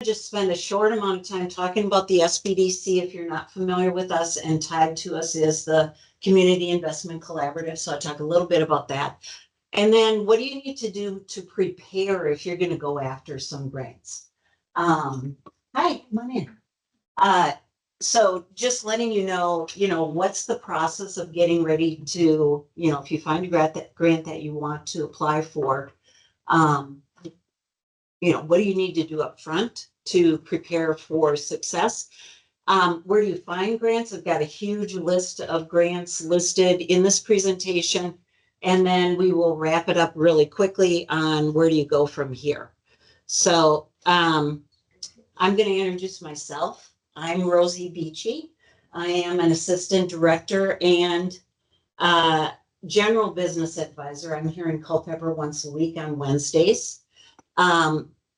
just spend a short amount of time talking about the SBDC if you're not familiar with us, and tied to us is the Community Investment Collaborative. So I'll talk a little bit about that. And then what do you need to do to prepare if you're going to go after some grants? Hi, come on in. So just letting you know, what's the process of getting ready to, if you find a grant that you want to apply for, what do you need to do up front to prepare for success? Where do you find grants? I've got a huge list of grants listed in this presentation, and then we will wrap it up really quickly on where do you go from here. So I'm going to introduce myself. I'm Rosie Beachy. I am an assistant director and general business advisor. I'm here in Culpeper once a week on Wednesdays.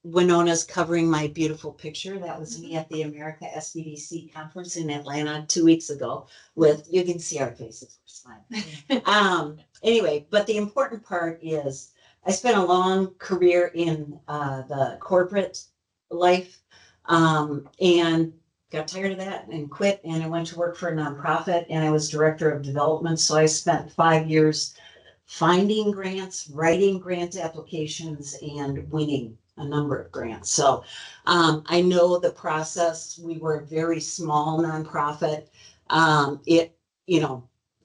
Winona's covering my beautiful picture. That was me at the America SBDC conference in Atlanta 2 weeks ago. You can see our faces, we're smiling. Anyway, but the important part is I spent a long career in the corporate life and got tired of that and quit. And I went to work for a nonprofit, and I was director of development. So I spent 5 years finding grants, writing grant applications, and winning a number of grants. So I know the process. We were a very small nonprofit.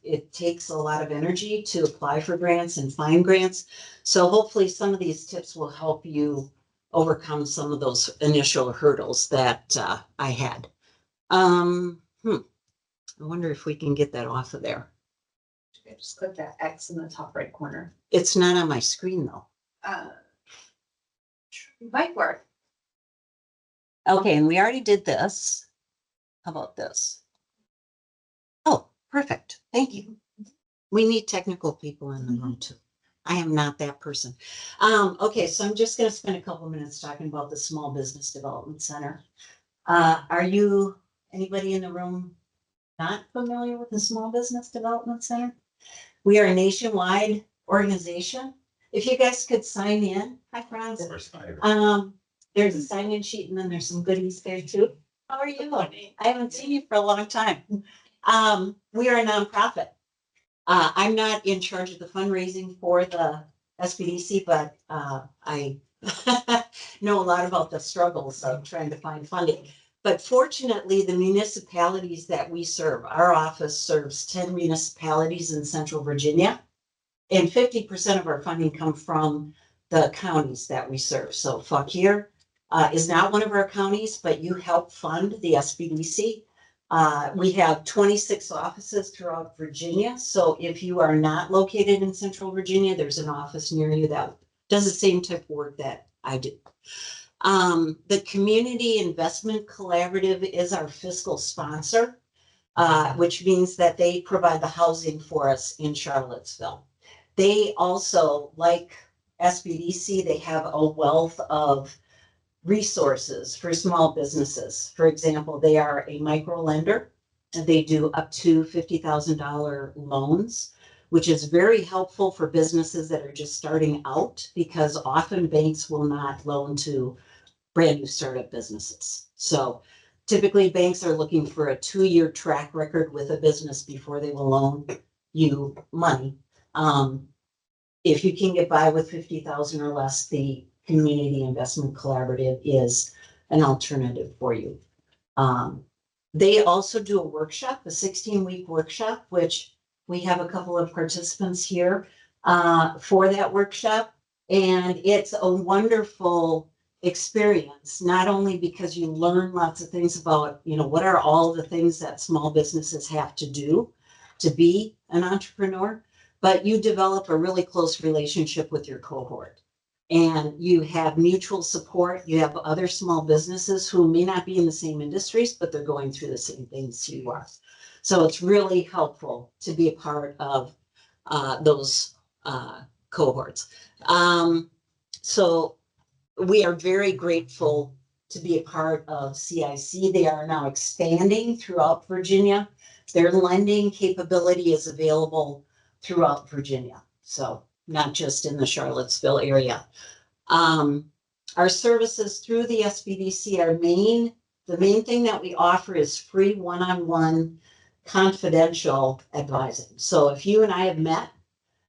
It takes a lot of energy to apply for grants and find grants. So hopefully some of these tips will help you overcome some of those initial hurdles that I had. I wonder if we can get that off of there. Just click that X in the top right corner. It's not on my screen though. Might work. Okay, and we already did this. How about this? Oh, perfect. Thank you. We need technical people in the room too. I am not that person. Okay, so I'm just going to spend a couple of minutes talking about the Small Business Development Center. Are you, anybody in the room, not familiar with the Small Business Development Center? We are a nationwide organization. If you guys could sign in. Hi, Franz. There's a sign-in sheet, and then there's some goodies there too. How are you? I haven't seen you for a long time. We are a nonprofit. I'm not in charge of the fundraising for the SBDC, but I know a lot about the struggles of trying to find funding. But fortunately, the municipalities that we serve, our office serves 10 municipalities in Central Virginia, and 50% of our funding comes from the counties that we serve. So Fauquier is not one of our counties, but you help fund the SBDC. We have 26 offices throughout Virginia. So if you are not located in Central Virginia, there's an office near you that does the same type of work that I do. The Community Investment Collaborative is our fiscal sponsor, which means that they provide the housing for us in Charlottesville. They also, like SBDC, they have a wealth of resources for small businesses. For example, they are a micro lender, and they do up to $50,000 loans, which is very helpful for businesses that are just starting out, because often banks will not loan to brand new startup businesses. So typically banks are looking for a 2-year track record with a business before they will loan you money. If you can get by with 50,000 or less, the Community Investment Collaborative is an alternative for you. They also do a workshop, a 16-week workshop, which we have a couple of participants here for that workshop. And it's a wonderful experience, not only because you learn lots of things about, what are all the things that small businesses have to do to be an entrepreneur, but you develop a really close relationship with your cohort. And you have mutual support. You have other small businesses who may not be in the same industries, but they're going through the same things you are. So it's really helpful to be a part of those cohorts. So we are very grateful to be a part of CIC. They are now expanding throughout Virginia. Their lending capability is available throughout Virginia. So not just in the Charlottesville area. Our services through the SBDC the main thing that we offer is free one-on-one confidential advising. So if you and I have met,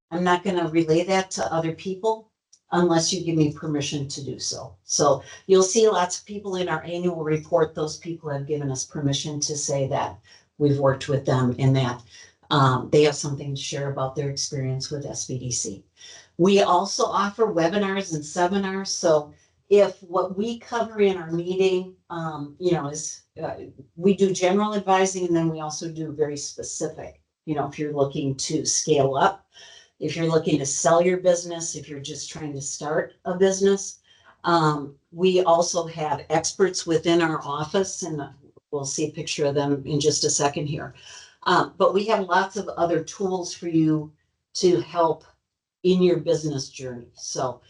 I'm not going to relay that to other people unless you give me permission to do so. So you'll see lots of people in our annual report. Those people have given us permission to say that we've worked with them and that they have something to share about their experience with SBDC. We also offer webinars and seminars. So if what we cover in our meeting, is we do general advising, and then we also do very specific. If you're looking to scale up, if you're looking to sell your business, if you're just trying to start a business, we also have experts within our office, and we'll see a picture of them in just a second here. But we have lots of other tools for you to help in your business journey. So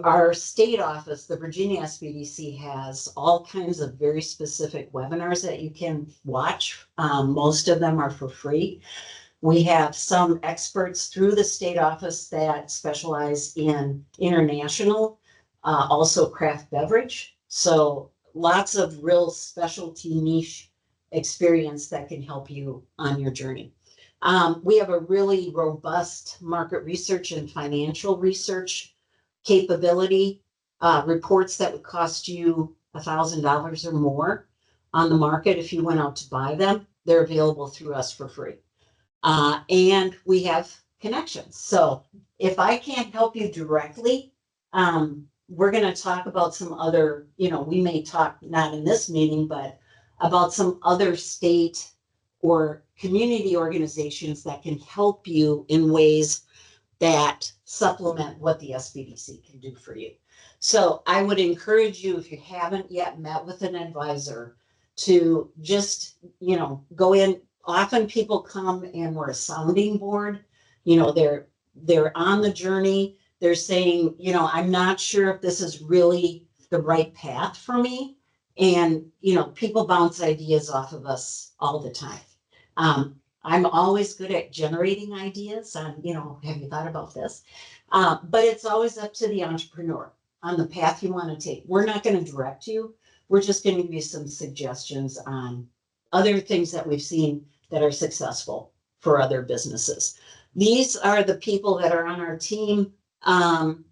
our state office, the Virginia SBDC, has all kinds of very specific webinars that you can watch. Most of them are for free. We have some experts through the state office that specialize in international, also craft beverage. So lots of real specialty niche experience that can help you on your journey. We have a really robust market research and financial research capability, reports that would cost you $1,000 or more on the market if you went out to buy them. They're available through us for free. And we have connections. So if I can't help you directly, we're going to talk about some other, we may talk not in this meeting, but about some other state or community organizations that can help you in ways that supplement what the SBDC can do for you. So I would encourage you, if you haven't yet met with an advisor, to just, go in. Often people come and we're a sounding board. They're on the journey. They're saying, I'm not sure if this is really the right path for me. And, people bounce ideas off of us all the time. I'm always good at generating ideas on, have you thought about this? But it's always up to the entrepreneur on the path you want to take. We're not going to direct you. We're just going to give you some suggestions on other things that we've seen that are successful for other businesses. These are the people that are on our team from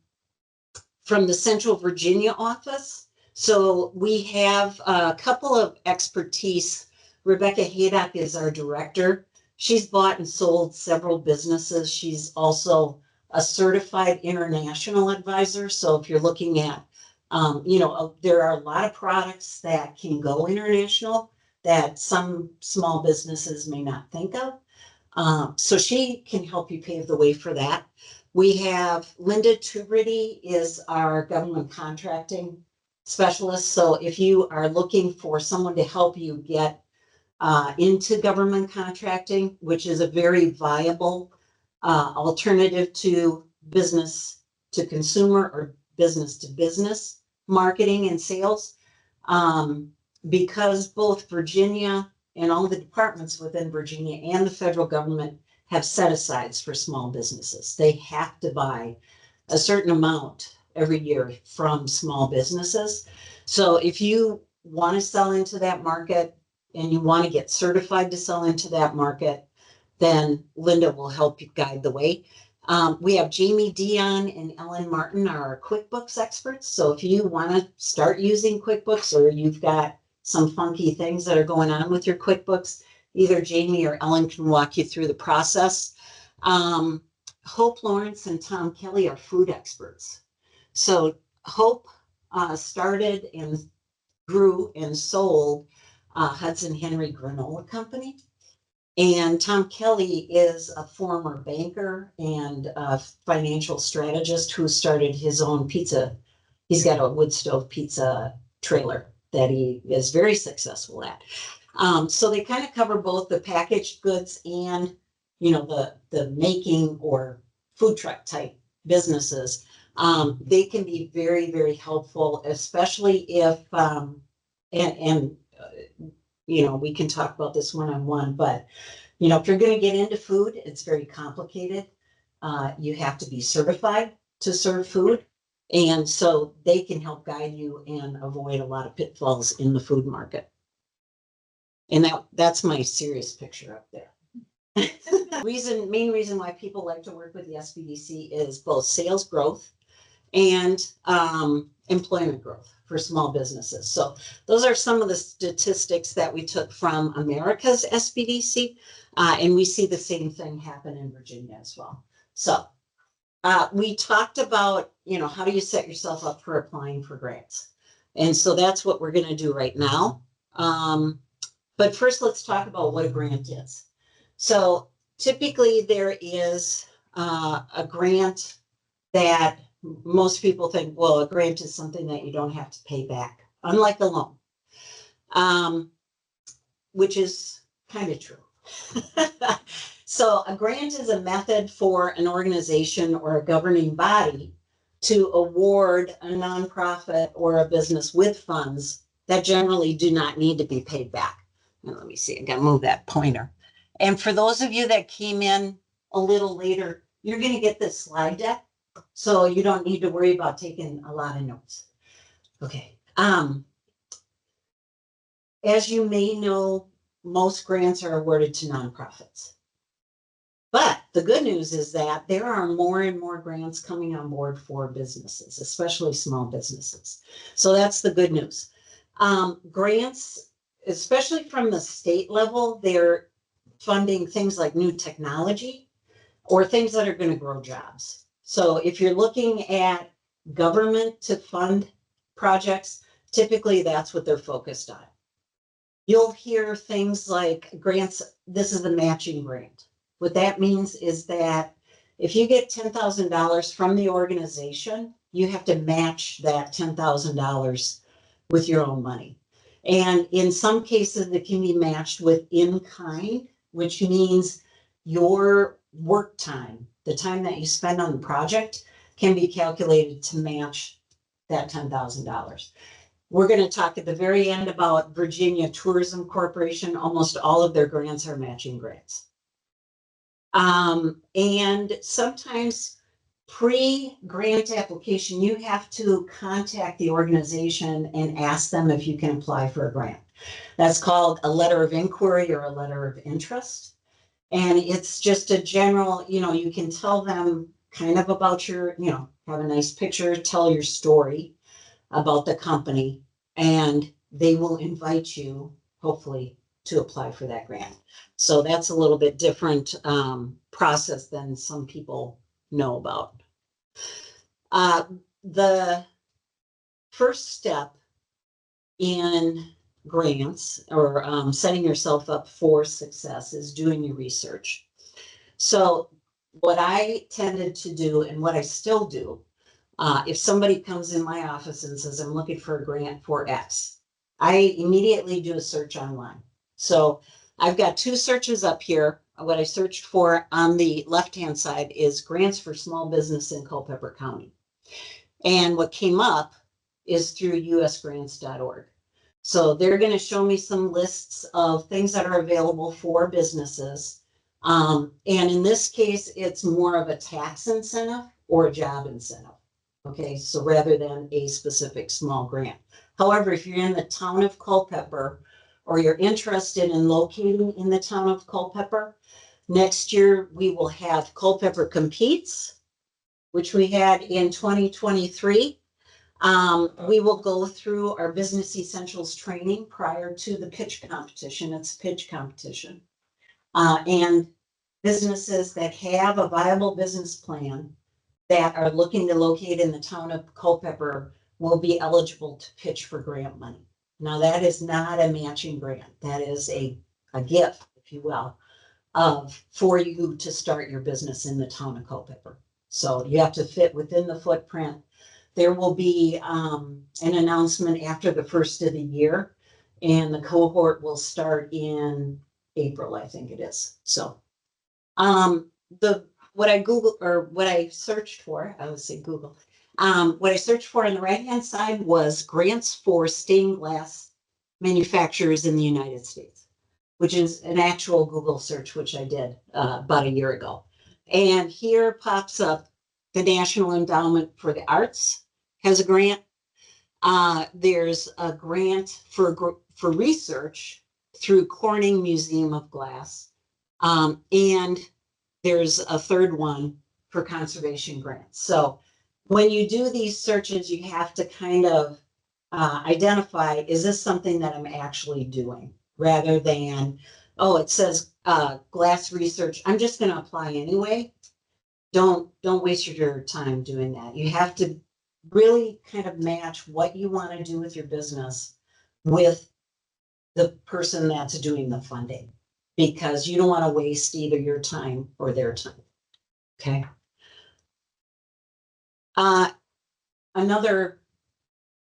the Central Virginia office. So we have a couple of expertise. Rebecca Haydock is our director. She's bought and sold several businesses. She's also a certified international advisor. So if you're looking at, there are a lot of products that can go international that some small businesses may not think of. So she can help you pave the way for that. We have Linda Tuberty is our government contracting specialist. So if you are looking for someone to help you get into government contracting, which is a very viable alternative to business to consumer or business to business marketing and sales, because both Virginia and all the departments within Virginia and the federal government have set asides for small businesses. They have to buy a certain amount every year from small businesses. So if you want to sell into that market and you want to get certified to sell into that market, then Linda will help you guide the way. We have Jamie Dion and Ellen Martin are our QuickBooks experts. So if you want to start using QuickBooks or you've got some funky things that are going on with your QuickBooks, either Jamie or Ellen can walk you through the process. Hope Lawrence and Tom Kelly are food experts. So Hope started and grew and sold Hudson Henry Granola Company. And Tom Kelly is a former banker and a financial strategist who started his own pizza. He's got a wood stove pizza trailer that he is very successful at. So they kind of cover both the packaged goods and, the making or food truck type businesses. They can be very, very helpful, especially if, we can talk about this one-on-one, but, if you're going to get into food, it's very complicated. You have to be certified to serve food. And so they can help guide you and avoid a lot of pitfalls in the food market. And that's my serious picture up there. Main reason why people like to work with the SBDC is both sales growth and employment growth for small businesses. So those are some of the statistics that we took from America's SBDC, and we see the same thing happen in Virginia as well. So we talked about, how do you set yourself up for applying for grants? And so that's what we're going to do right now. But first, let's talk about what a grant is. So typically there is a grant that most people think, well, a grant is something that you don't have to pay back, unlike a loan, which is kind of true. So a grant is a method for an organization or a governing body to award a nonprofit or a business with funds that generally do not need to be paid back. And let me see, I gotta move that pointer. And for those of you that came in a little later, you're gonna get this slide deck, so you don't need to worry about taking a lot of notes. Okay. As you may know, most grants are awarded to nonprofits. But the good news is that there are more and more grants coming on board for businesses, especially small businesses. So that's the good news. Grants, especially from the state level, they're funding things like new technology or things that are going to grow jobs. So if you're looking at government to fund projects, typically that's what they're focused on. You'll hear things like grants, this is the matching grant. What that means is that if you get $10,000 from the organization, you have to match that $10,000 with your own money. And in some cases, it can be matched with in-kind, which means your work time, the time that you spend on the project, can be calculated to match that $10,000. We're going to talk at the very end about Virginia Tourism Corporation. Almost all of their grants are matching grants. And sometimes pre-grant application, you have to contact the organization and ask them if you can apply for a grant. That's called a letter of inquiry or a letter of interest. And it's just a general, you can tell them kind of about your, have a nice picture, tell your story about the company, and they will invite you, hopefully, to apply for that grant. So that's a little bit different process than some people know about. The first step in grants or setting yourself up for success is doing your research. So what I tended to do and what I still do, if somebody comes in my office and says, I'm looking for a grant for X, I immediately do a search online. So I've got two searches up here. What I searched for on the left-hand side is grants for small business in Culpeper County. And what came up is through usgrants.org. So they're going to show me some lists of things that are available for businesses. And in this case, it's more of a tax incentive or a job incentive. Okay, so rather than a specific small grant. However, if you're in the town of Culpeper or you're interested in locating in the town of Culpeper, next year we will have Culpeper Competes, which we had in 2023. We will go through our Business Essentials training prior to the pitch competition. It's a pitch competition. And businesses that have a viable business plan that are looking to locate in the town of Culpeper will be eligible to pitch for grant money. Now, that is not a matching grant. That is a gift, if you will, for you to start your business in the town of Culpeper. So you have to fit within the footprint. There will be an announcement after the first of the year, and the cohort will start in April, I think it is. So what I searched for, I would say Google, what I searched for on the right-hand side was grants for stained glass manufacturers in the United States, which is an actual Google search, which I did about a year ago. And here pops up the National Endowment for the Arts has a grant. There's a grant for research through Corning Museum of Glass. And there's a third one for conservation grants. So when you do these searches, you have to kind of identify, is this something that I'm actually doing? Rather than, oh, it says glass research, I'm just going to apply anyway. Don't waste your time doing that. You have to really kind of match what you want to do with your business with the person that's doing the funding, because you don't want to waste either your time or their time. Okay. Another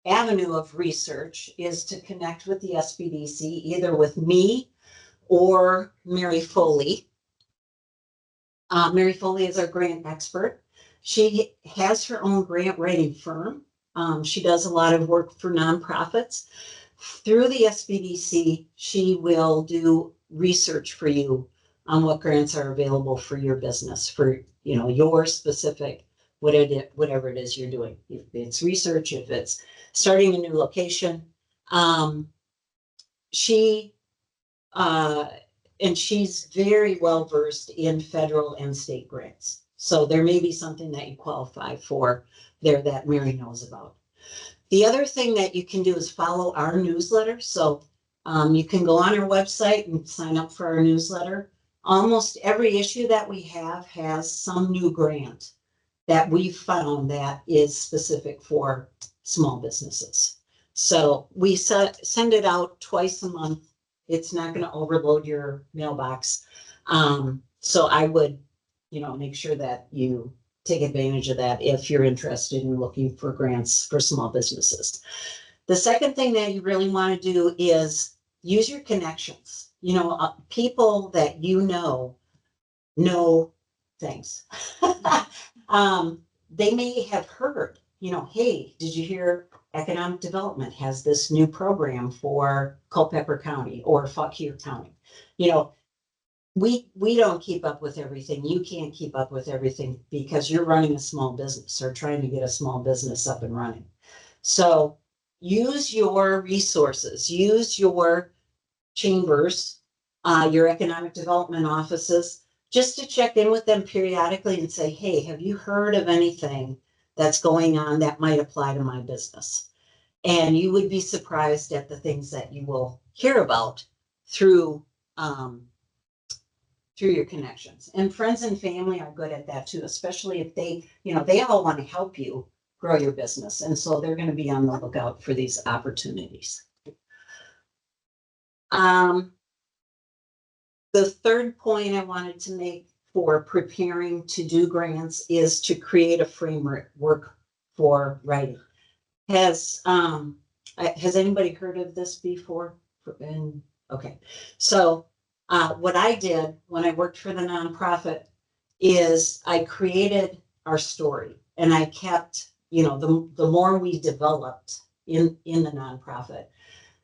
avenue of research is to connect with the SBDC, either with me or Mary Foley. Mary Foley is our grant expert. She has her own grant writing firm. She does a lot of work for nonprofits. Through the SBDC, she will do research for you on what grants are available for your business, for your specific whatever it is you're doing. If it's research, if it's starting a new location, she's very well versed in federal and state grants. So there may be something that you qualify for there that Mary knows about. The other thing that you can do is follow our newsletter. So you can go on our website and sign up for our newsletter. Almost every issue that we have has some new grant that we've found that is specific for small businesses. So we send it out twice a month. It's not going to overload your mailbox. So I would, make sure that you take advantage of that if you're interested in looking for grants for small businesses. The second thing that you really want to do is use your connections. People that know things. They may have heard, hey, did you hear economic development has this new program for Culpeper County or Fauquier County? We don't keep up with everything. You can't keep up with everything because you're running a small business or trying to get a small business up and running. So use your resources, use your chambers, your economic development offices, just to check in with them periodically and say, hey, have you heard of anything that's going on that might apply to my business? And you would be surprised at the things that you will hear about through your connections. And friends and family are good at that too, especially if they all want to help you grow your business. And so they're going to be on the lookout for these opportunities. The third point I wanted to make for preparing to do grants is to create a framework for writing. Has anybody heard of this before? Okay, so what I did when I worked for the nonprofit is I created our story, and I kept, the more we developed in the nonprofit,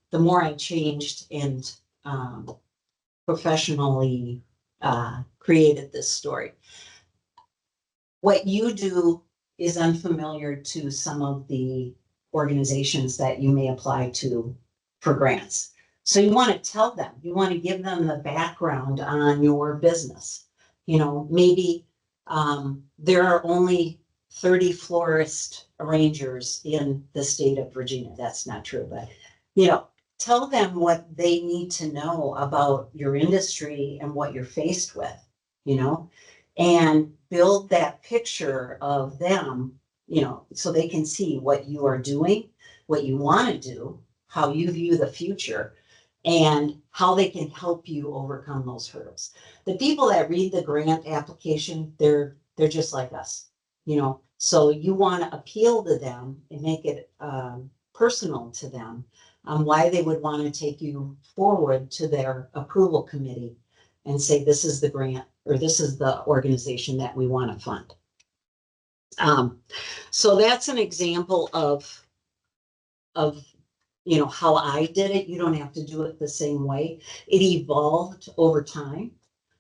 the more I changed and professionally created this story. What you do is unfamiliar to some of the organizations that you may apply to for grants. So you want to tell them, you want to give them the background on your business. Maybe there are only 30 florist arrangers in the state of Virginia. That's not true, but tell them what they need to know about your industry and what you're faced with, and build that picture of them, so they can see what you are doing, what you want to do, how you view the future, and how they can help you overcome those hurdles. The people that read the grant application, they're just like us, so you want to appeal to them and make it personal to them on why they would want to take you forward to their approval committee and say, this is the grant, or this is the organization that we want to fund. So that's an example of how I did it. You don't have to do it the same way. It evolved over time.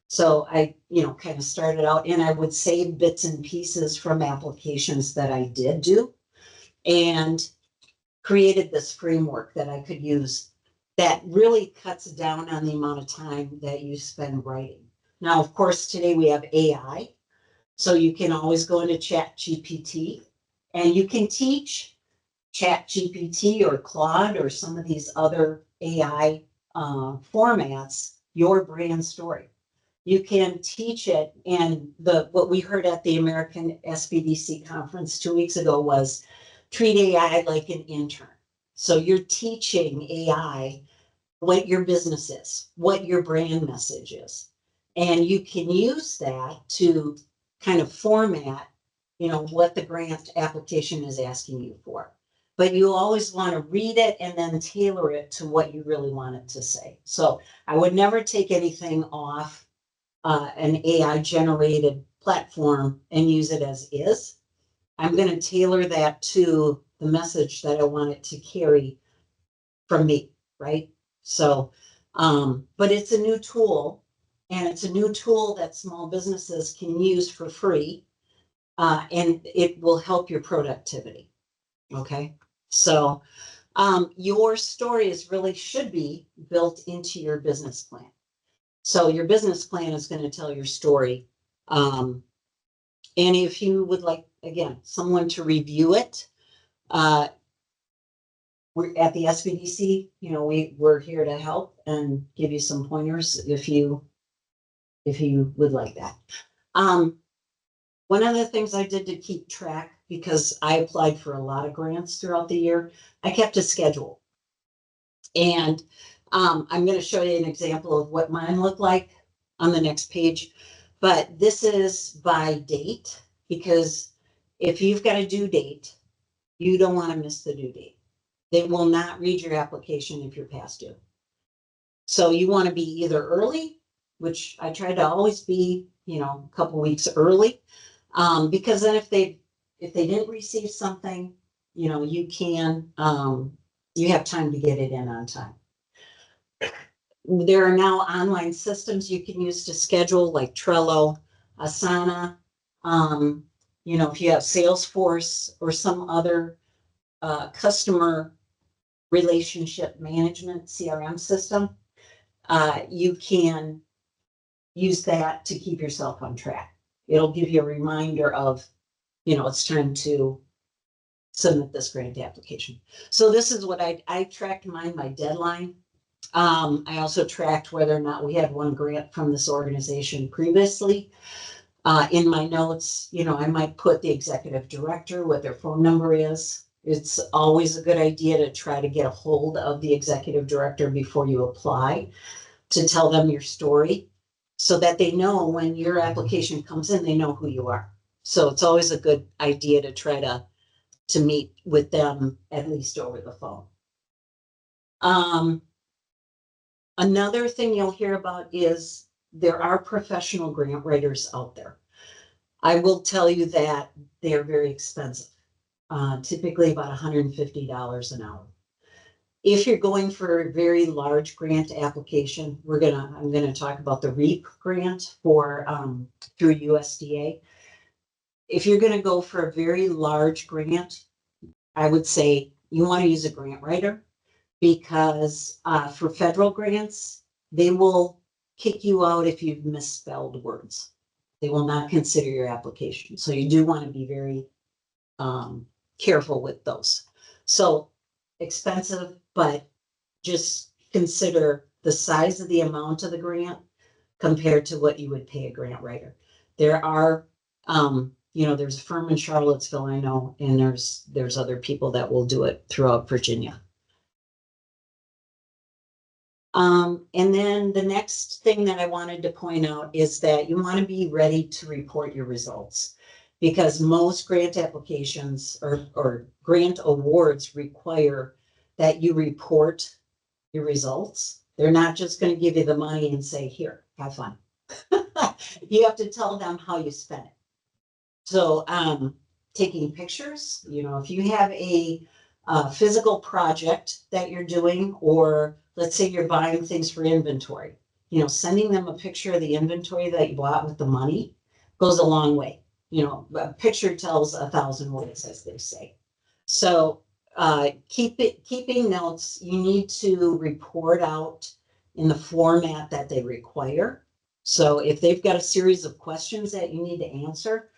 So I, kind of started out, and I would save bits and pieces from applications that I did do. and created this framework that I could use that really cuts down on the amount of time that you spend writing. Now, of course, today we have AI, so you can always go into Chat GPT and you can teach Chat GPT or Claude or some of these other AI formats your brand story. You can teach it, and what we heard at the American SBDC conference 2 weeks ago was treat AI like an intern. So you're teaching AI what your business is, what your brand message is. And you can use that to kind of format, what the grant application is asking you for. But you always want to read it and then tailor it to what you really want it to say. So I would never take anything off an AI generated platform and use it as is. I'm going to tailor that to the message that I want it to carry from me, right? So, but it's a new tool, and it's a new tool that small businesses can use for free, and it will help your productivity. Okay, so your stories really should be built into your business plan. So your business plan is going to tell your story. And if you would like, again, someone to review it, we're at the SBDC, we're here to help and give you some pointers if you would like that. One of the things I did to keep track, because I applied for a lot of grants throughout the year, I kept a schedule. And I'm going to show you an example of what mine looked like on the next page. But this is by date, because if you've got a due date, you don't want to miss the due date. They will not read your application if you're past due. So you want to be either early, which I try to always be, a couple weeks early, because then if they didn't receive something, you can, you have time to get it in on time. There are now online systems you can use to schedule, like Trello, Asana. If you have Salesforce or some other customer relationship management CRM system, you can use that to keep yourself on track. It'll give you a reminder of, it's time to submit this grant application. So this is what I tracked mine by deadline. I also tracked whether or not we had one grant from this organization previously. In my notes, I might put the executive director, what their phone number is. It's always a good idea to try to get a hold of the executive director before you apply, to tell them your story, so that they know when your application comes in, they know who you are. So it's always a good idea to try to meet with them at least over the phone. Another thing you'll hear about is there are professional grant writers out there. I will tell you that they're very expensive, typically about $150 an hour. If you're going for a very large grant application, I'm gonna talk about the REAP grant for through USDA. If you're gonna go for a very large grant, I would say you want to use a grant writer, because for federal grants, they will kick you out if you've misspelled words. They will not consider your application. So you do want to be very careful with those. So expensive, but just consider the size of the amount of the grant compared to what you would pay a grant writer. There are, there's a firm in Charlottesville, I know, and there's other people that will do it throughout Virginia. And then the next thing that I wanted to point out is that you want to be ready to report your results, because most grant applications or grant awards require that you report your results. They're not just going to give you the money and say, here, have fun. You have to tell them how you spent it. So taking pictures, if you have a physical project that you're doing, or let's say you're buying things for inventory, sending them a picture of the inventory that you bought with the money goes a long way. A picture tells 1,000 words, as they say. So keeping notes, you need to report out in the format that they require. So if they've got a series of questions that you need to answer,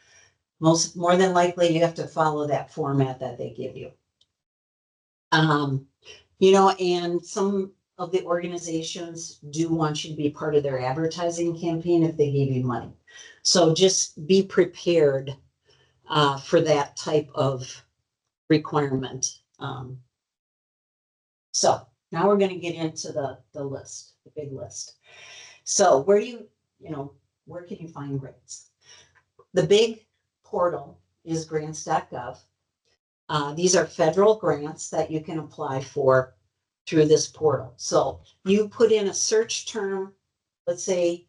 more than likely you have to follow that format that they give you. And some of the organizations do want you to be part of their advertising campaign if they gave you money. So just be prepared for that type of requirement. So now we're going to get into the list, the big list. So where can you find grants? The big portal is grants.gov. These are federal grants that you can apply for through this portal. So you put in a search term, let's say,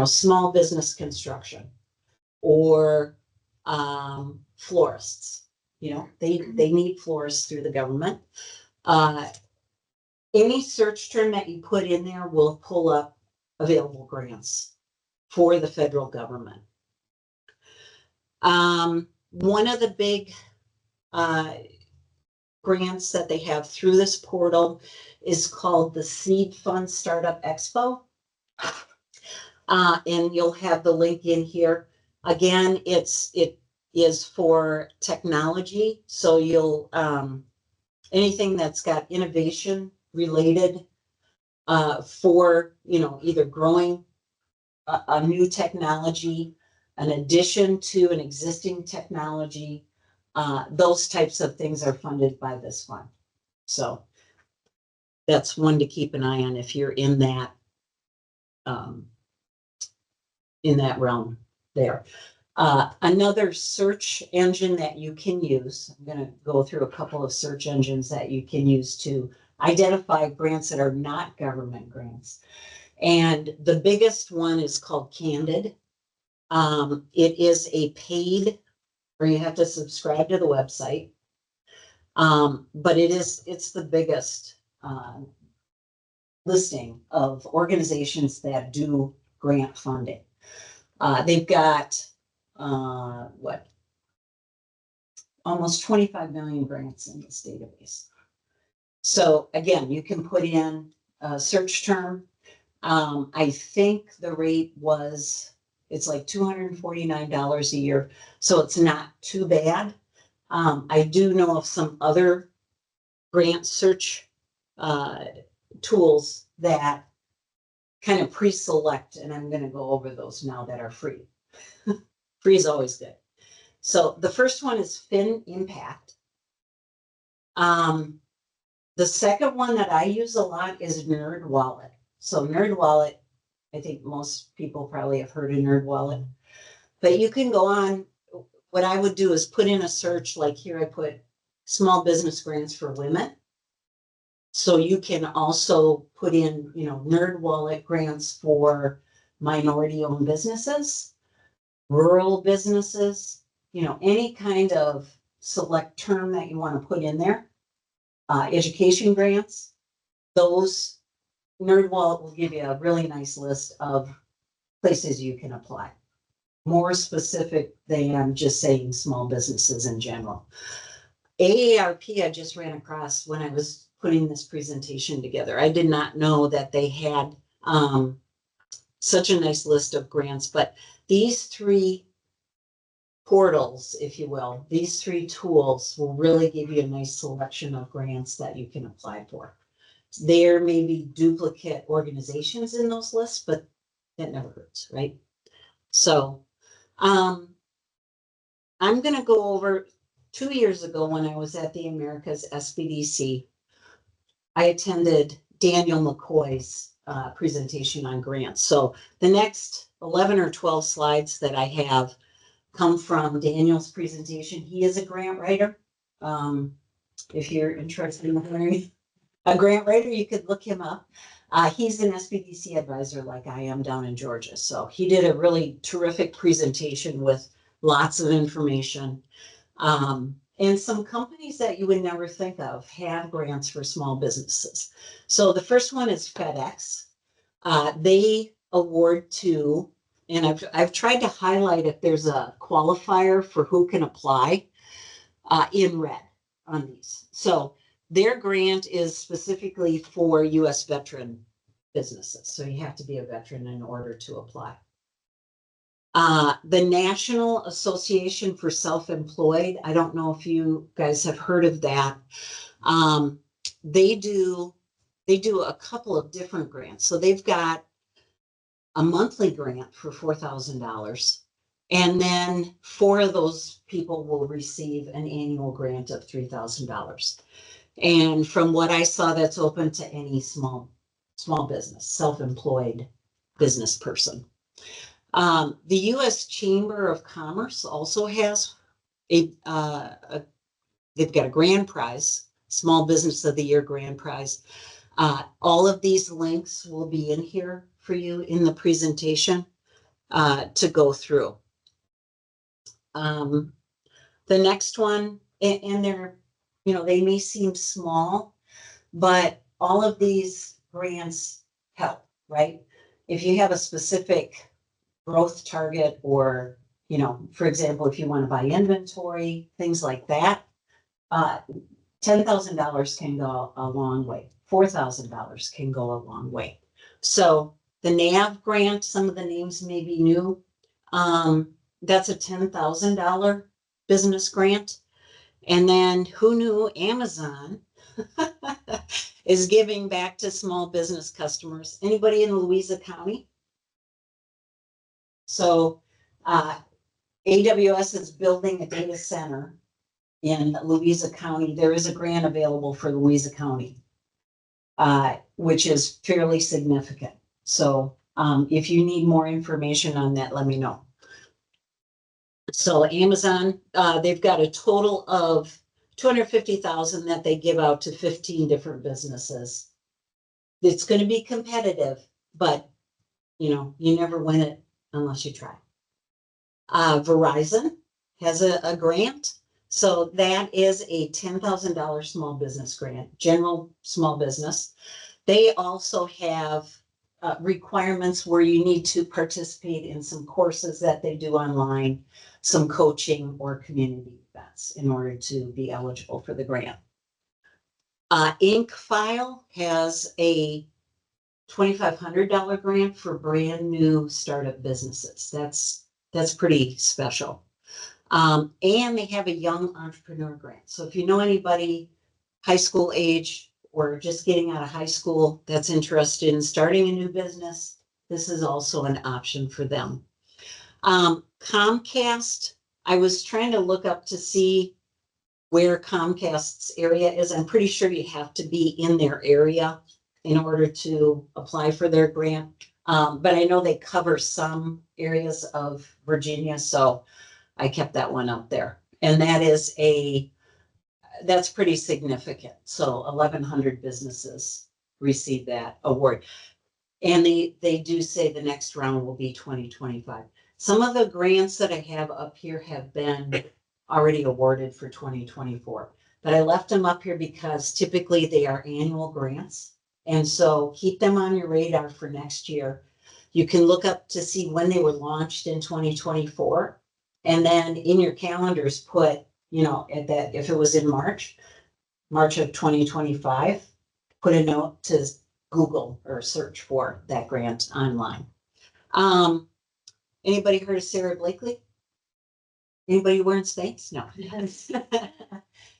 small business construction or florists. They need florists through the government. Any search term that you put in there will pull up available grants for the federal government. One of the big grants that they have through this portal is called the Seed Fund Startup Expo. And you'll have the link in here. Again, it is for technology. So you'll, anything that's got innovation related for, either growing a new technology, an addition to an existing technology, those types of things are funded by this fund. So that's one to keep an eye on if you're in that realm there. Another search engine that you can use, I'm going to go through a couple of search engines that you can use to identify grants that are not government grants. And the biggest one is called Candid. It is a paid, or you have to subscribe to the website. But it's the biggest listing of organizations that do grant funding. They've got almost 25 million grants in this database. So again, you can put in a search term. I think the rate it's like $249 a year. So it's not too bad. I do know of some other grant search tools that kind of pre-select, and I'm going to go over those now that are free. Free is always good. So the first one is FinImpact. The second one that I use a lot is NerdWallet. So NerdWallet, I think most people probably have heard of NerdWallet, but you can go on. What I would do is put in a search, like here I put small business grants for women. So you can also put in, NerdWallet grants for minority-owned businesses, rural businesses, any kind of select term that you want to put in there. Education grants, those NerdWallet will give you a really nice list of places you can apply. More specific than just saying small businesses in general. AARP I just ran across when I was putting this presentation together. I did not know that they had such a nice list of grants, but these three portals, if you will, these three tools will really give you a nice selection of grants that you can apply for. There may be duplicate organizations in those lists, but that never hurts, right? So I'm going to go over 2 years ago when I was at the Americas SBDC. I attended Daniel McCoy's presentation on grants. So the next 11 or 12 slides that I have come from Daniel's presentation. He is a grant writer. If you're interested in hiring a grant writer, you could look him up. He's an SBDC advisor like I am down in Georgia. So he did a really terrific presentation with lots of information. And some companies that you would never think of have grants for small businesses. So the first one is FedEx. They award to and I've tried to highlight if there's a qualifier for who can apply in red on these. So their grant is specifically for US veteran businesses. So you have to be a veteran in order to apply. The National Association for Self-Employed, I don't know if you guys have heard of that. They do a couple of different grants. So they've got a monthly grant for $4,000. And then 4 of those people will receive an annual grant of $3,000. And from what I saw, that's open to any small business, self-employed business person. The U.S. Chamber of Commerce also has they've got a grand prize, Small Business of the Year grand prize. All of these links will be in here for you in the presentation to go through. The next one, and they're, they may seem small, but all of these grants help, right? If you have a specific growth target or, for example, if you want to buy inventory, things like that, $10,000 can go a long way. $4,000 can go a long way. So the NAV grant, some of the names may be new. That's a $10,000 business grant. And then who knew Amazon is giving back to small business customers? Anybody in Louisa County? So AWS is building a data center in Louisa County. There is a grant available for Louisa County, which is fairly significant. So if you need more information on that, let me know. So Amazon, they've got a total of $250,000 that they give out to 15 different businesses. It's going to be competitive, but you never win it unless you try. Verizon has a grant. So that is a $10,000 small business grant, general small business. They also have requirements where you need to participate in some courses that they do online, some coaching or community events in order to be eligible for the grant. InkFile has a $2,500 grant for brand new startup businesses. That's pretty special. And they have a young entrepreneur grant. So if you know anybody high school age or just getting out of high school that's interested in starting a new business, this is also an option for them. Comcast, I was trying to look up to see where Comcast's area is. I'm pretty sure you have to be in their area in order to apply for their grant. But I know they cover some areas of Virginia, so I kept that one up there. And that's pretty significant. So 1,100 businesses receive that award. And they do say the next round will be 2025. Some of the grants that I have up here have been already awarded for 2024. But I left them up here because typically they are annual grants. And so keep them on your radar for next year. You can look up to see when they were launched in 2024. And then in your calendars put, at that, if it was in March of 2025, put a note to Google or search for that grant online. Anybody heard of Sarah Blakely? Anybody wearing Spanx? No. Yes.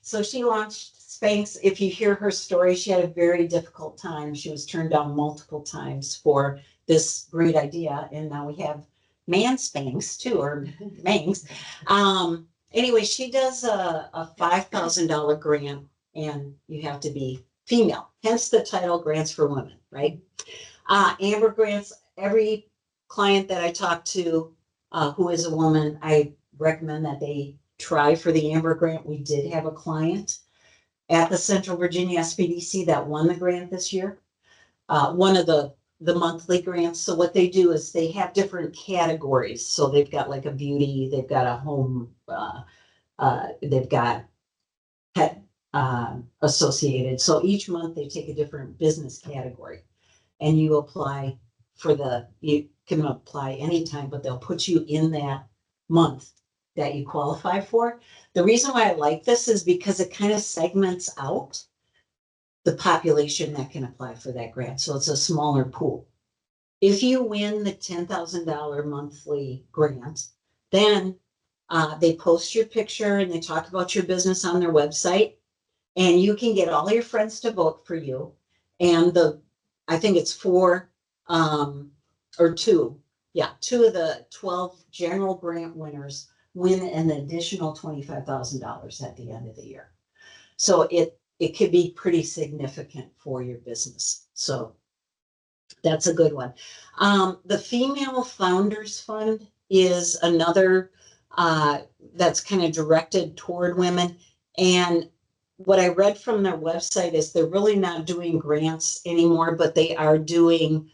So she launched Spanx. If you hear her story, she had a very difficult time. She was turned down multiple times for this great idea. And now we have man Spanx too, or Manx. Anyway, she does a $5,000 grant and you have to be female, hence the title Grants for Women, right? Amber grants, every client that I talk to who is a woman, I recommend that they try for the Amber grant. We did have a client at the Central Virginia SPDC that won the grant this year, one of the monthly grants. So what they do is they have different categories. So they've got like a beauty, they've got a home, they've got pet associated. So each month they take a different business category and you apply you can apply anytime, but they'll put you in that month that you qualify for. The reason why I like this is because it kind of segments out the population that can apply for that grant. So it's a smaller pool. If you win the $10,000 monthly grant, then they post your picture and they talk about your business on their website, and you can get all your friends to vote for you. And I think it's four or two. Yeah, two of the 12 general grant winners win an additional $25,000 at the end of the year. So it could be pretty significant for your business. So that's a good one. The Female Founders Fund is another that's kind of directed toward women. And what I read from their website is they're really not doing grants anymore, but they are doing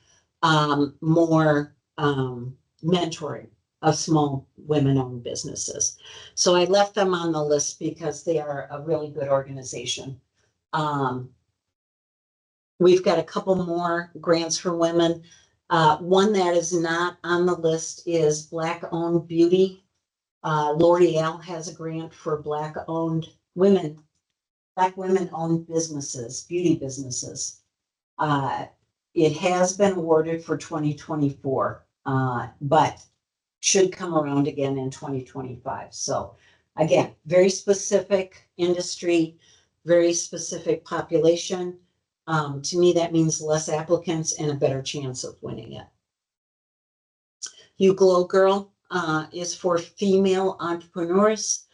more mentoring of small women-owned businesses. So I left them on the list because they are a really good organization. We've got a couple more grants for women. One that is not on the list is Black-owned beauty. L'Oreal has a grant for Black women-owned businesses, beauty businesses. It has been awarded for 2024, but should come around again in 2025. So again, very specific industry, very specific population. To me, that means less applicants and a better chance of winning it. You Glow Girl is for female entrepreneurs.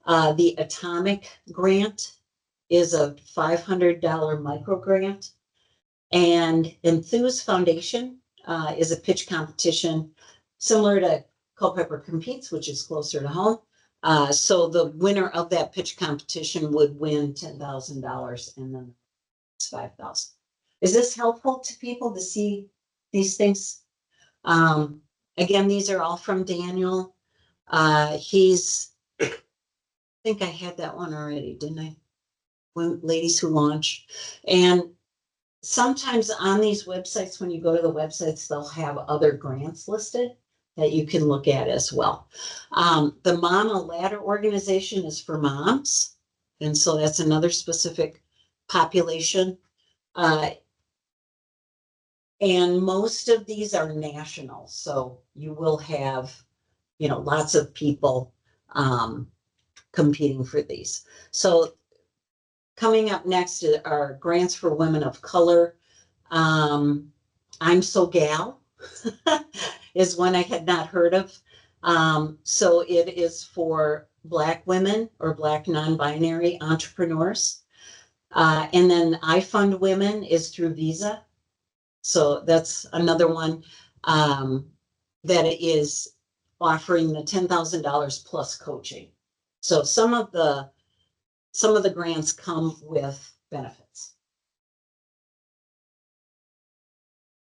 The Atomic Grant is a $500 micro grant. And Enthuse Foundation is a pitch competition similar to Culpeper Competes, which is closer to home. So the winner of that pitch competition would win $10,000, and then it's $5,000. Is this helpful to people to see these things? Again, these are all from Daniel. I think I had that one already, didn't I? Ladies Who Launch. And sometimes on these websites, when you go to the websites, they'll have other grants listed that you can look at as well. The Mama Ladder organization is for moms. And so that's another specific population. And most of these are national. So you will have, lots of people competing for these. So coming up next are grants for women of color. I'm So Gal is one I had not heard of. So it is for Black women or Black non-binary entrepreneurs. And then I Fund Women is through Visa. So that's another one that is offering the $10,000 plus coaching. So some of the grants come with benefits.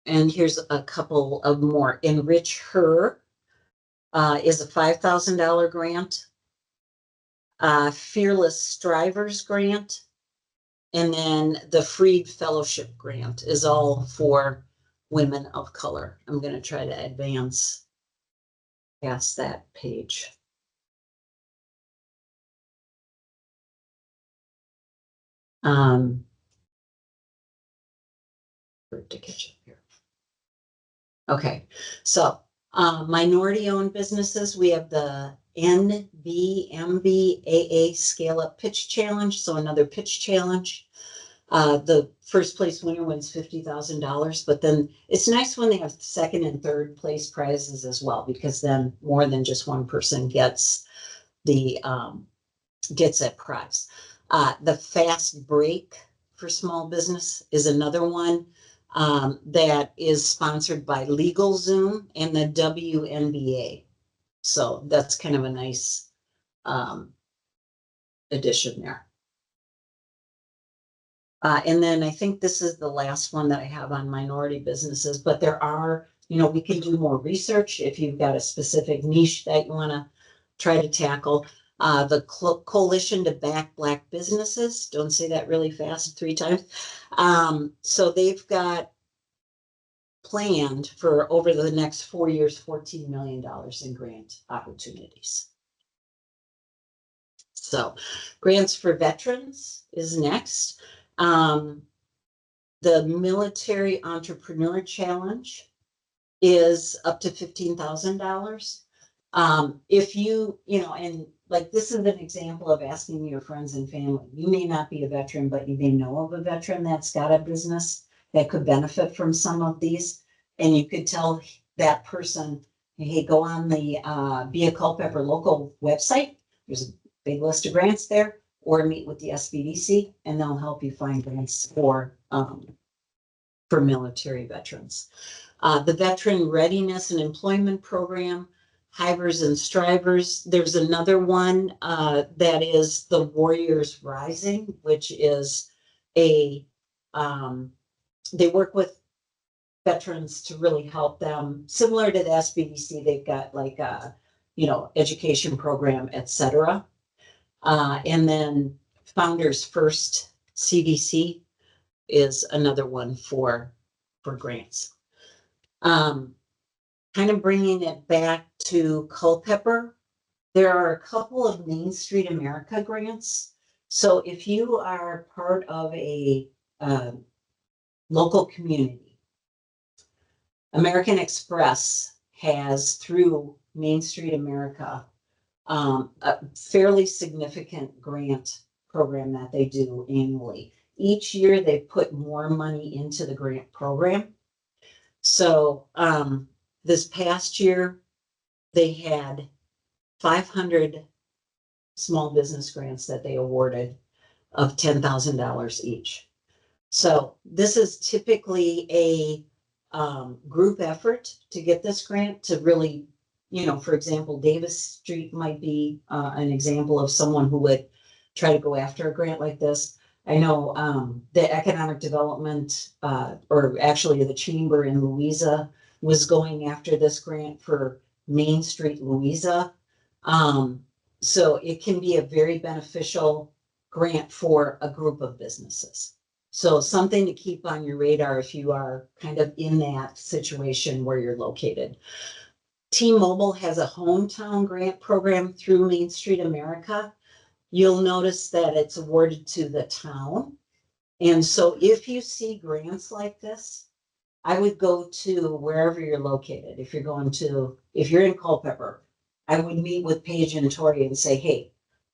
And here's a couple of more. Enrich Her is a $5,000 grant. Fearless Strivers grant. And then the Freed Fellowship grant is all for women of color. I'm going to try to advance past that page. To catch up here. Okay, so minority-owned businesses, we have the NBMBAA Scale Up Pitch Challenge, so another pitch challenge. The first place winner wins $50,000, but then it's nice when they have second and third place prizes as well, because then more than just one person gets a prize. The Fast Break for small business is another one that is sponsored by LegalZoom and the WNBA. So that's kind of a nice addition there. And then I think this is the last one that I have on minority businesses, but there are, we can do more research if you've got a specific niche that you want to try to tackle. The Coalition to Back Black Businesses, don't say that really fast 3 times. So they've got planned for over the next 4 years, $14 million in grant opportunities. So grants for veterans is next. The Military Entrepreneur Challenge is up to $15,000. If and like this is an example of asking your friends and family. You may not be a veteran, but you may know of a veteran that's got a business that could benefit from some of these. And you could tell that person, hey, go on the Be a Culpeper local website. There's a big list of grants there, or meet with the SBDC and they'll help you find grants for military veterans. The Veteran Readiness and Employment Program, Hivers and Strivers. There's another one that is the Warriors Rising, which is they work with veterans to really help them. Similar to the SBDC, they've got like a, education program, etc. And then Founders First CDC is another one for grants. Kind of bringing it back to Culpeper, there are a couple of Main Street America grants. So if you are part of a local community, American Express has, through Main Street America, a fairly significant grant program that they do annually. Each year they put more money into the grant program. So this past year, they had 500 small business grants that they awarded of $10,000 each. So this is typically a group effort to get this grant to really, for example, Davis Street might be an example of someone who would try to go after a grant like this. I know the economic development, or actually the chamber in Louisa, was going after this grant for Main Street, Louisa. So it can be a very beneficial grant for a group of businesses. So something to keep on your radar if you are kind of in that situation where you're located. T-Mobile has a hometown grant program through Main Street America. You'll notice that it's awarded to the town. And so if you see grants like this, I would go to wherever you're located. If you're in Culpeper, I would meet with Paige and Tori and say, hey,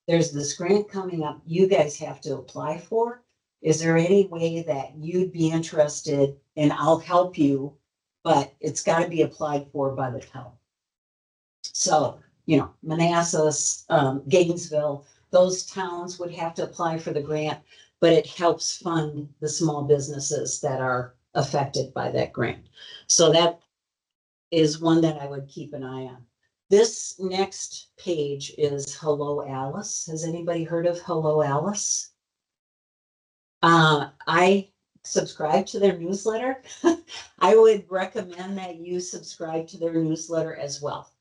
there's this grant coming up you guys have to apply for. Is there any way that you'd be interested? And I'll help you, but it's got to be applied for by the town. So, Manassas, Gainesville, those towns would have to apply for the grant, but it helps fund the small businesses that are affected by that grant. So that is one that I would keep an eye on. This next page is Hello Alice. Has anybody heard of Hello Alice? I subscribe to their newsletter. I would recommend that you subscribe to their newsletter as well.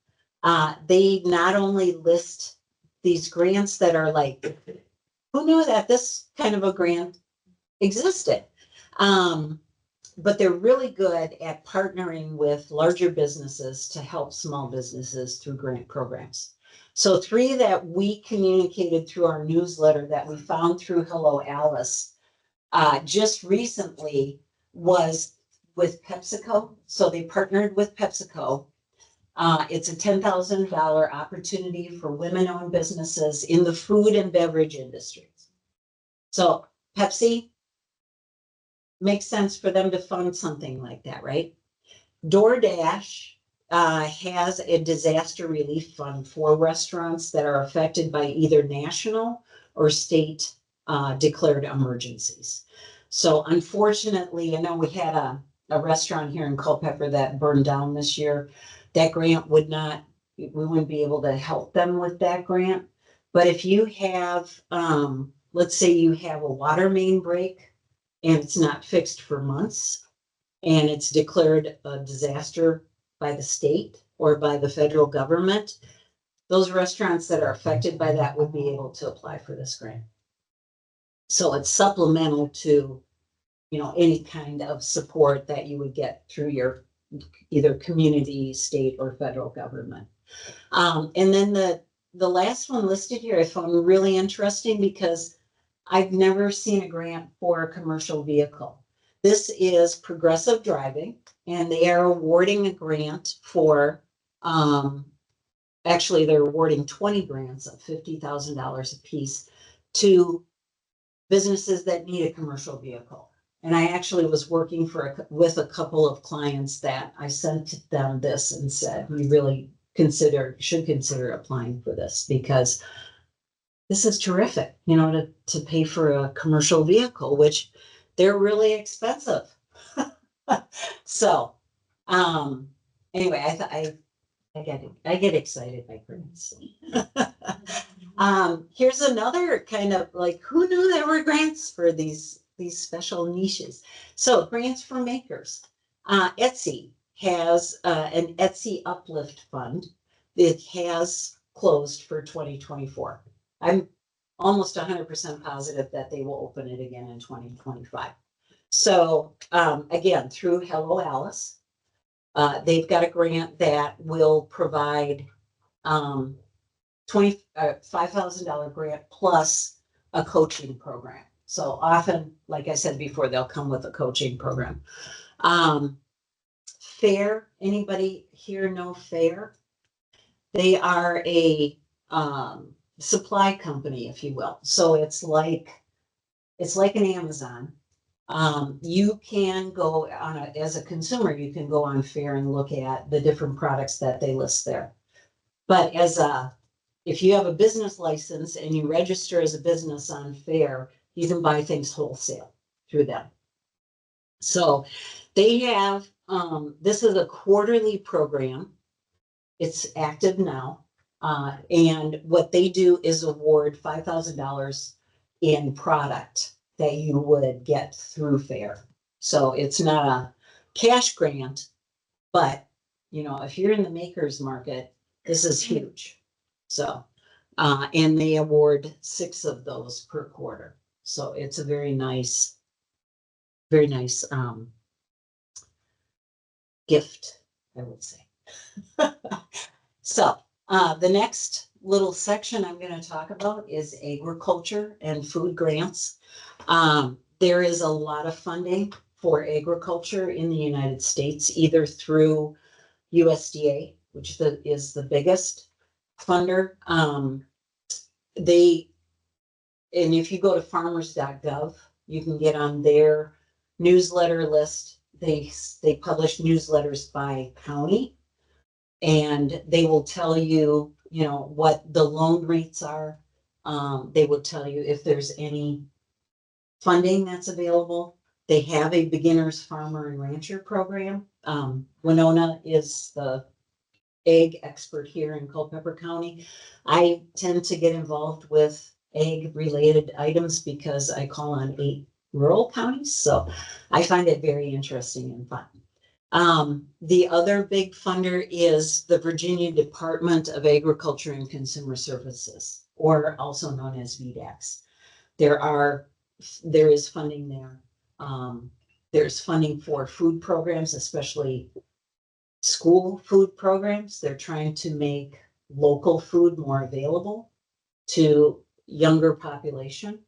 They not only list these grants that are like, who knew that this kind of a grant existed? But they're really good at partnering with larger businesses to help small businesses through grant programs. So 3 that we communicated through our newsletter that we found through Hello Alice just recently was with PepsiCo. So they partnered with PepsiCo. It's a $10,000 opportunity for women-owned businesses in the food and beverage industries. So Pepsi, makes sense for them to fund something like that, right? DoorDash has a disaster relief fund for restaurants that are affected by either national or state declared emergencies. So unfortunately, I know we had a restaurant here in Culpeper that burned down this year. That grant we wouldn't be able to help them with that grant. But if you have, let's say you have a water main break and it's not fixed for months and it's declared a disaster by the state or by the federal government, those restaurants that are affected by that would be able to apply for this grant. So it's supplemental to, any kind of support that you would get through your either community, state, or federal government. And then the last one listed here, I found really interesting because I've never seen a grant for a commercial vehicle. This is Progressive Driving, and they are awarding a grant for, actually, they're awarding 20 grants of $50,000 a piece to businesses that need a commercial vehicle. And I actually was working with a couple of clients that I sent them this and said, we really should consider applying for this because this is terrific, to pay for a commercial vehicle, which they're really expensive. So, anyway, I get excited by grants. Here's another kind of like, who knew there were grants for these special niches? So grants for makers. Etsy has an Etsy Uplift Fund. It has closed for 2024. I'm almost 100% positive that they will open it again in 2025. So again, through Hello Alice, they've got a grant that will provide $5,000 grant plus a coaching program. So often, like I said before, they'll come with a coaching program. FAIR, anybody here know FAIR? They are a supply company, if you will. So it's like an Amazon. You can go as a consumer, you can go on FAIR and look at the different products that they list there. But if you have a business license and you register as a business on FAIR, you can buy things wholesale through them. So they have, this is a quarterly program. It's active now. And what they do is award $5,000 in product that you would get through FAIR. So it's not a cash grant, but if you're in the makers market, this is huge. So, and they award 6 of those per quarter. So it's a very nice gift, I would say. So the next little section I'm going to talk about is agriculture and food grants. There is a lot of funding for agriculture in the United States, either through USDA, which is the biggest funder. And if you go to farmers.gov, you can get on their newsletter list. They publish newsletters by county, and they will tell you, what the loan rates are. They will tell you if there's any funding that's available. They have a beginners farmer and rancher program. Winona is the ag expert here in Culpeper County. I tend to get involved with ag related items because I call on 8 rural counties. So I find it very interesting and fun. The other big funder is the Virginia Department of Agriculture and Consumer Services, or also known as VDACS. There is funding there. There's funding for food programs, especially school food programs. They're trying to make local food more available to younger population.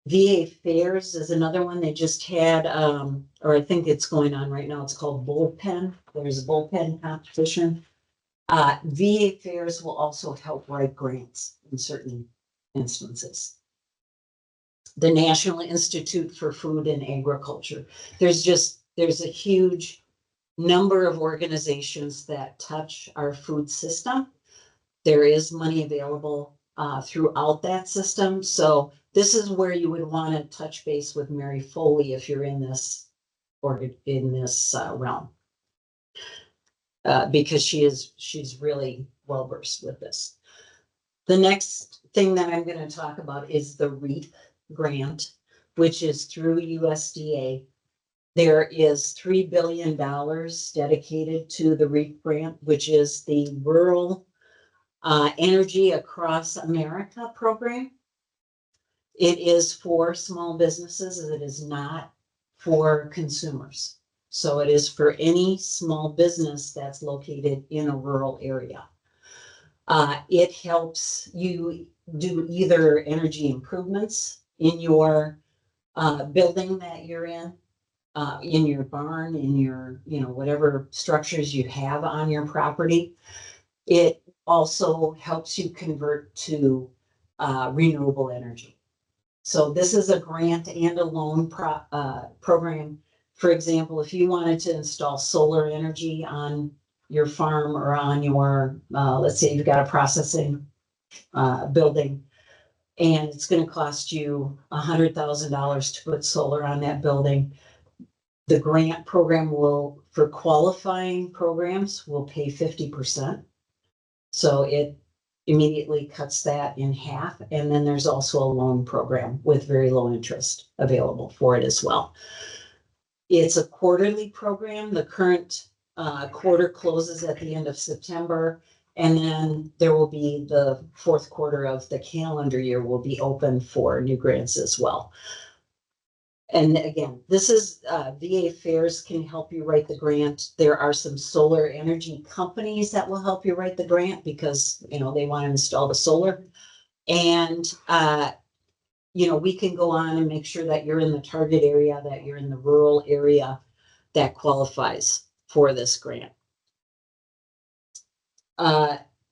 VA Fairs is another one. They just had, or I think it's going on right now. It's called Bullpen. There's a bullpen competition. VA Fairs will also help write grants in certain instances. The National Institute for Food and Agriculture. There's a huge number of organizations that touch our food system. There is money available throughout that system. So this is where you would want to touch base with Mary Foley if you're in this realm, because she's really well versed with this. The next thing that I'm going to talk about is the REAP grant, which is through USDA. There is $3 billion dedicated to the REAP grant, which is the Rural Energy Across America program. It is for small businesses. It is not for consumers. So it is for any small business that's located in a rural area. It helps you do either energy improvements in your building that you're in your barn, in your, whatever structures you have on your property. It also helps you convert to renewable energy. So this is a grant and a loan program. For example, if you wanted to install solar energy on your farm or on your, let's say you've got a processing building, and it's going to cost you $100,000 to put solar on that building. The grant program will, for qualifying programs, will pay 50%. So it immediately cuts that in half. And then there's also a loan program with very low interest available for it as well. It's a quarterly program. The current quarter closes at the end of September. And then there will be the fourth quarter of the calendar year will be open for new grants as well. And again, this is VA Fairs can help you write the grant. There are some solar energy companies that will help you write the grant because, they want to install the solar. And, we can go on and make sure that you're in the target area, that you're in the rural area that qualifies for this grant.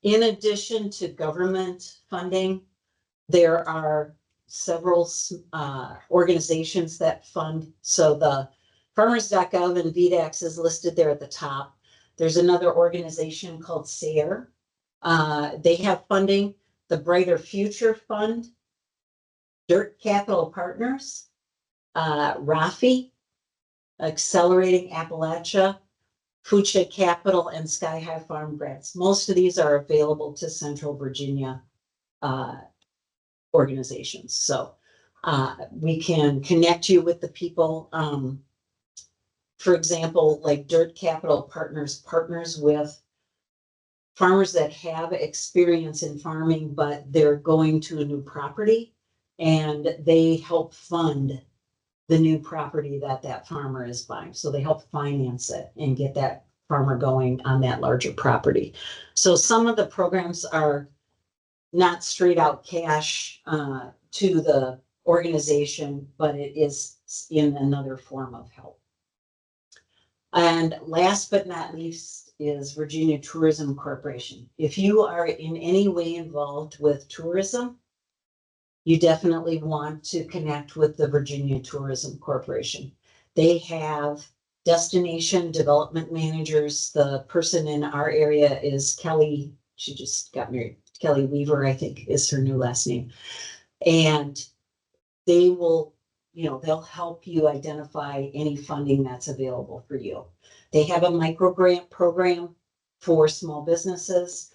In addition to government funding, there are several organizations that fund. So the farmers.gov and VDAX is listed there at the top. There's another organization called SARE. They have funding, the Brighter Future Fund, Dirt Capital Partners, RAFI, Accelerating Appalachia, Fucha Capital, and Sky High Farm Grants. Most of these are available to Central Virginia organizations. So we can connect you with the people. For example, like Dirt Capital partners with farmers that have experience in farming, but they're going to a new property and they help fund the new property that farmer is buying. So they help finance it and get that farmer going on that larger property. So some of the programs are not straight out cash to the organization, but it is in another form of help. And last but not least is Virginia Tourism Corporation. If you are in any way involved with tourism, you definitely want to connect with the Virginia Tourism Corporation. They have destination development managers. The person in our area is Kelly. She just got married. Kelly Weaver, I think, is her new last name. And they will, they'll help you identify any funding that's available for you. They have a micro grant program for small businesses.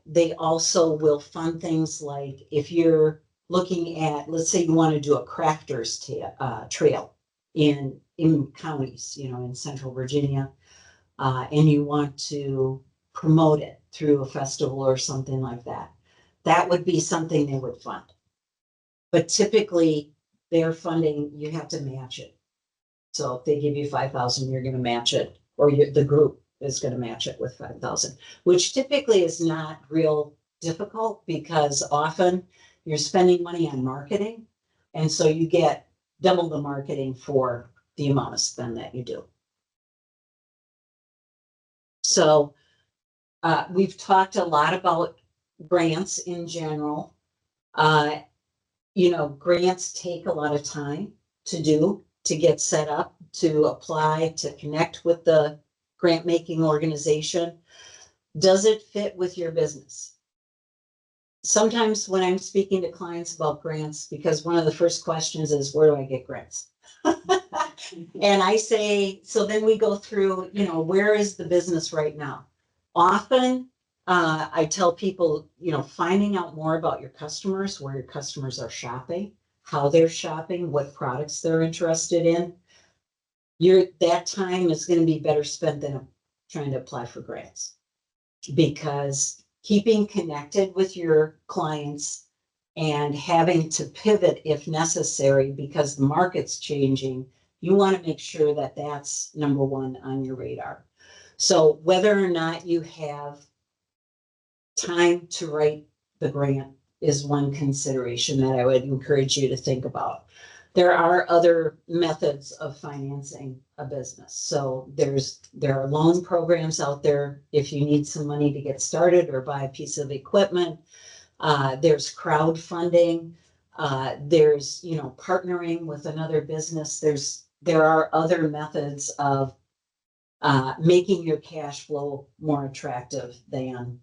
They also will fund things like if you're looking at, let's say you want to do a crafters trail in counties, in Central Virginia, and you want to promote it through a festival or something like that. That would be something they would fund. But typically their funding, you have to match it. So if they give you 5,000, you're going to match it, or the group is going to match it with 5,000, which typically is not real difficult because often you're spending money on marketing. And so you get double the marketing for the amount of spend that you do. So we've talked a lot about grants in general. Grants take a lot of time to get set up, to apply, to connect with the grant making organization. Does it fit with your business? Sometimes when I'm speaking to clients about grants, because one of the first questions is, where do I get grants? And I say, so then we go through, where is the business right now? Often I tell people, finding out more about your customers, where your customers are shopping, how they're shopping, what products they're interested in. That time is going to be better spent than trying to apply for grants, because keeping connected with your clients and having to pivot if necessary because the market's changing, you want to make sure that that's number one on your radar. So whether or not you have time to write the grant is one consideration that I would encourage you to think about. There are other methods of financing a business. So there are loan programs out there if you need some money to get started or buy a piece of equipment. There's crowdfunding. There's, partnering with another business. There are other methods of making your cash flow more attractive than,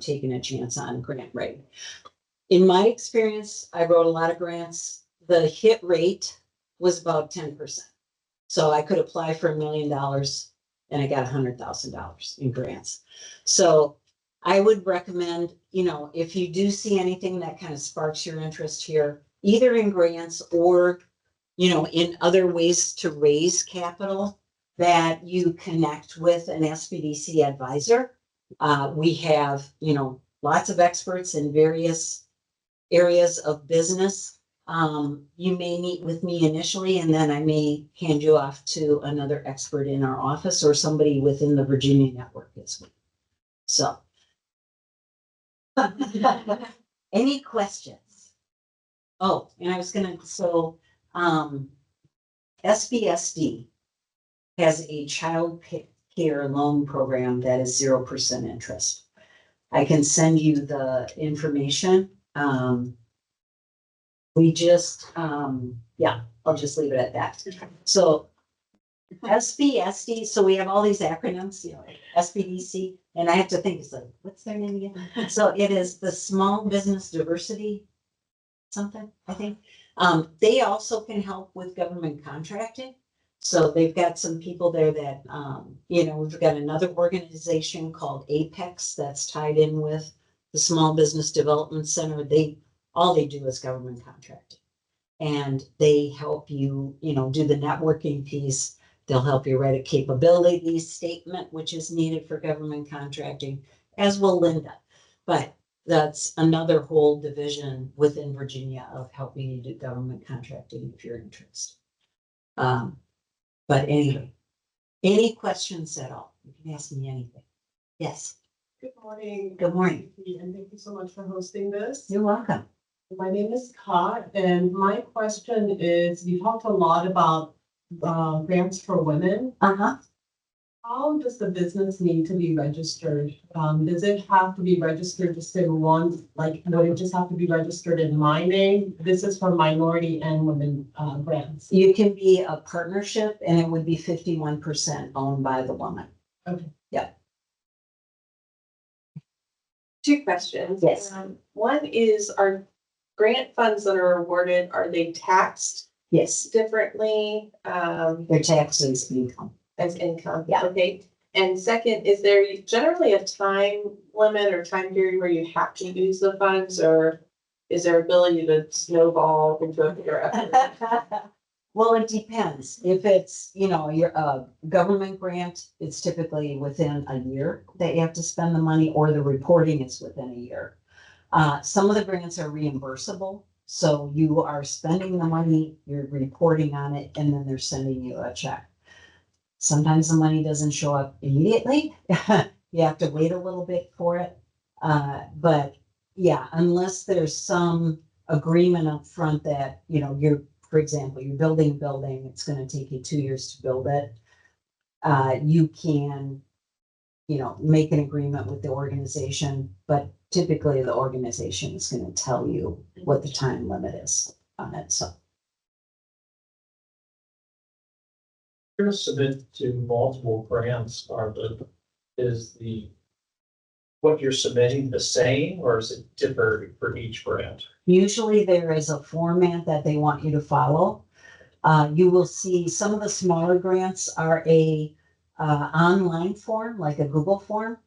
taking a chance on grant writing. In my experience, I wrote a lot of grants. The hit rate was about 10%. So I could apply for $1 million and I got $100,000 in grants. So I would recommend, if you do see anything that kind of sparks your interest here, either in grants or, in other ways to raise capital, that you connect with an SBDC advisor. We have, lots of experts in various areas of business. You may meet with me initially, and then I may hand you off to another expert in our office or somebody within the Virginia network as well. So. Any questions? Oh, and I was SBSD has a child care loan program that is 0% interest. I can send you the information. I'll just leave it at that. So SBSD, so we have all these acronyms, SBDC, and I have to think, it's like, what's their name again? So it is the Small Business Diversity something, I think. They also can help with government contracting. So they've got some people there that, we've got another organization called Apex that's tied in with the Small Business Development Center. All they do is government contracting. And they help you, do the networking piece. They'll help you write a capability statement, which is needed for government contracting, as will Linda. But that's another whole division within Virginia of helping you do government contracting if you're interested. But anyway, any questions at all? You can ask me anything. Yes. Good morning. Good morning. And thank you so much for hosting this. You're welcome. My name is Kat, and my question is, you talked a lot about grants for women. Uh-huh. How does the business need to be registered? Does it have to be registered just in one, would it just have to be registered in my name? This is for minority and women grants. You can be a partnership and it would be 51% owned by the woman. Okay. Yeah. Two questions. Yes. One is, are grant funds that are awarded, are they taxed Yes. differently Their taxes income. as income? Yeah. Okay. And second, is there generally a time limit or time period where you have to use the funds, or is there ability to snowball into a bigger effort? Well, it depends. If it's, your government grant, it's typically within a year that you have to spend the money, or the reporting is within a year. Some of the grants are reimbursable. So you are spending the money, you're reporting on it, and then they're sending you a check. Sometimes the money doesn't show up immediately. You have to wait a little bit for it. But yeah, unless there's some agreement up front that, for example, you're building a building, it's going to take you 2 years to build it. You can, make an agreement with the organization, but typically the organization is going to tell you what the time limit is on it. So. You're gonna submit to multiple grants, what you're submitting the same, or is it different for each grant? Usually there is a format that they want you to follow. You will see some of the smaller grants are a online form, like a Google form.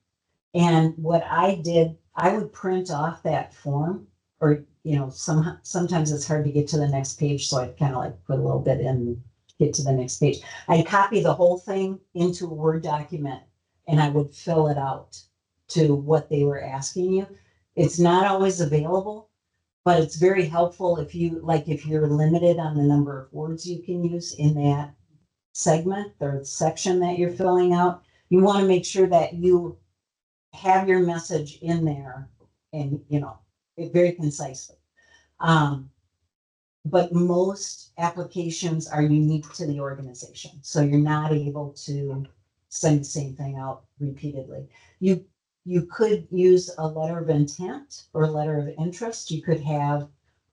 And what I did, I would print off that form, or, sometimes it's hard to get to the next page. So I kind of put a little bit in, get to the next page. I'd copy the whole thing into a Word document and I would fill it out to what they were asking you. It's not always available. But it's very helpful if you, like, if you're limited on the number of words you can use in that segment or section that you're filling out, you want to make sure that you have your message in there and, you know, it very concisely. But most applications are unique to the organization, so you're not able to send the same thing out repeatedly. You could use a letter of intent or a letter of interest. You could have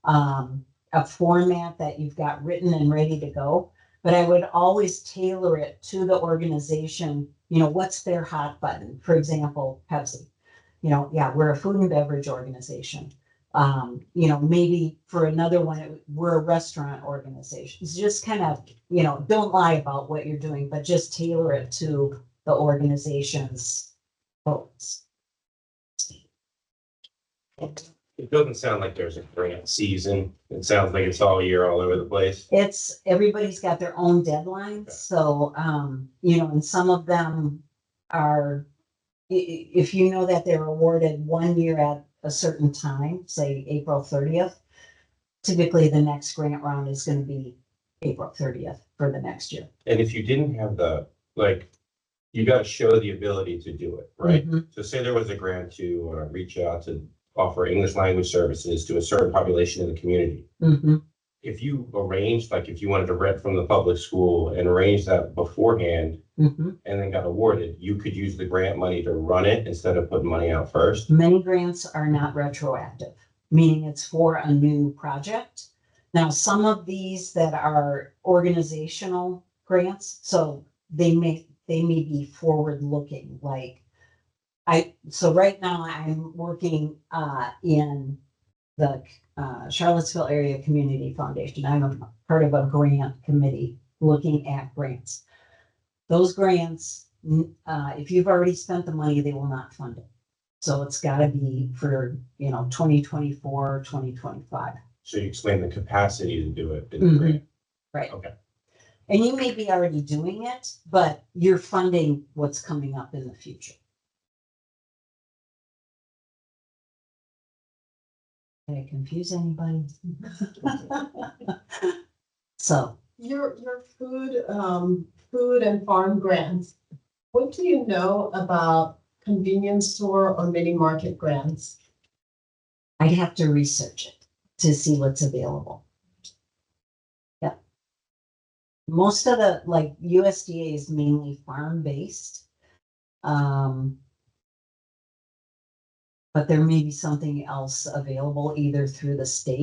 a format that you've got written and ready to go. But I would always tailor it to the organization. You know, what's their hot button? For example, Pepsi. You know, yeah, we're a food and beverage organization. You know, maybe for another one, we're a restaurant organization. It's just kind of, you know, don't lie about what you're doing, but just tailor it to the organization's goals. It doesn't sound like there's a grant season. It sounds like it's all year, all over the place. It's, everybody's got their own deadlines, so, you know, and some of them are, if you know that they're awarded 1 year at a certain time, say April 30th, typically the next grant round is gonna be April 30th for the next year. And if you didn't have the, like, you gotta show the ability to do it, right? Mhm. So say there was a grant to reach out to offer English language services to a certain population in the community. Mhm. If you arranged, like if you wanted to rent from the public school and arrange that beforehand Mhm. and then got awarded, you could use the grant money to run it instead of putting money out first. Many grants are not retroactive, meaning it's for a new project. Now, some of these that are organizational grants, so they may be forward-looking, like so right now I'm working in the Charlottesville Area Community Foundation. I'm a part of a grant committee looking at grants. Those grants, if you've already spent the money, they will not fund it. So it's gotta be for, you know, 2024, 2025. So you explain the capacity to do it in the Mhm. grant. Right. Okay. And you may be already doing it, but you're funding what's coming up in the future. Did I confuse anybody? So, Your food and farm grants, what do you know about convenience store or mini market grants? I'd have to research it to see what's available. Yeah. Most of the, like, USDA is mainly farm-based. But there may be something else available either through the state